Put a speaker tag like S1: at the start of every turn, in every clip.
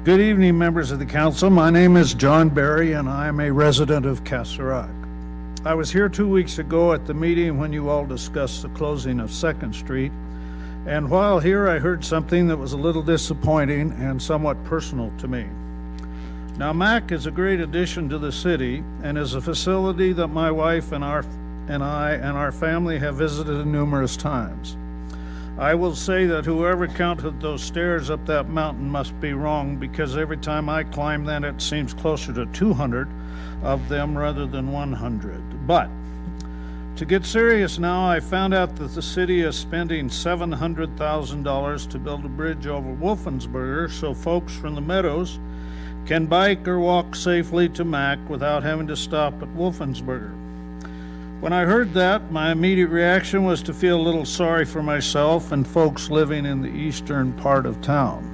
S1: Good evening, members of the council. My name is John Barry, and I am a resident of Castle Rock. I was here 2 weeks ago at the meeting when you all discussed the closing of 2nd Street, and while here I heard something that was a little disappointing and somewhat personal to me. Now, MAC is a great addition to the city and is a facility that my wife and I and our family have visited numerous times. I will say that whoever counted those stairs up that mountain must be wrong, because every time I climb that, it seems closer to 200 of them rather than 100. But to get serious now, I found out that the city is spending $700,000 to build a bridge over Wolfensberger so folks from the Meadows can bike or walk safely to Mac without having to stop at Wolfensberger. When I heard that, my immediate reaction was to feel a little sorry for myself and folks living in the eastern part of town.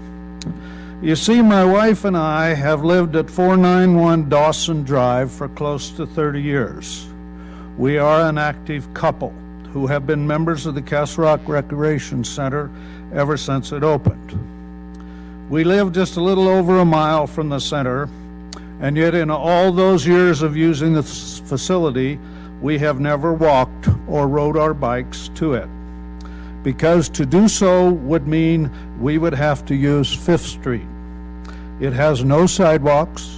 S1: You see, my wife and I have lived at 491 Dawson Drive for close to 30 years. We are an active couple who have been members of the Castle Rock Recreation Center ever since it opened. We live just a little over a mile from the center, and yet in all those years of using the facility, we have never walked or rode our bikes to it, because to do so would mean we would have to use 5th Street. It has no sidewalks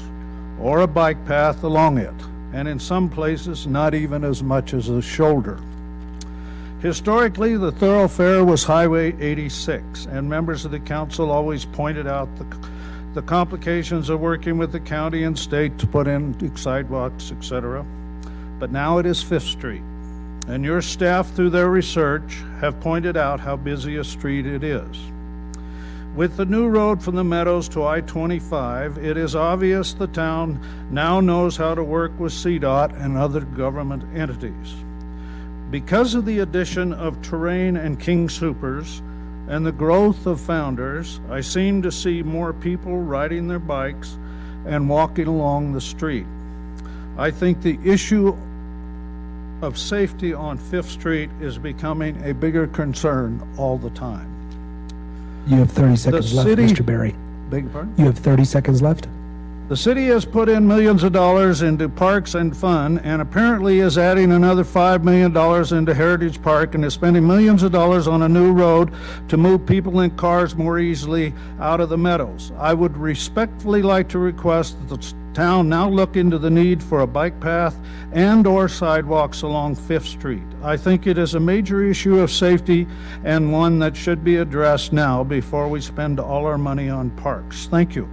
S1: or a bike path along it, and in some places not even as much as a shoulder. Historically, the thoroughfare was Highway 86, and members of the council always pointed out the complications of working with the county and state to put in sidewalks, etc. But now it is 5th Street, and your staff, through their research, have pointed out how busy a street it is. With the new road from the Meadows to I-25, it is obvious the town now knows how to work with CDOT and other government entities. Because of the addition of terrain and King Soopers and the growth of Founders, I seem to see more people riding their bikes and walking along the street. I think the issue of safety on 5th Street is becoming a bigger concern all the time.
S2: You have 30 seconds left, Mr. Barry.
S1: Beg your pardon?
S2: You have 30 seconds left.
S1: The city has put in millions of dollars into parks and fun, and apparently is adding another $5 million into Heritage Park, and is spending millions of dollars on a new road to move people in cars more easily out of the Meadows. I would respectfully like to request that the town now look into the need for a bike path and or sidewalks along 5th Street. I think it is a major issue of safety, and one that should be addressed now before we spend all our money on parks. Thank you.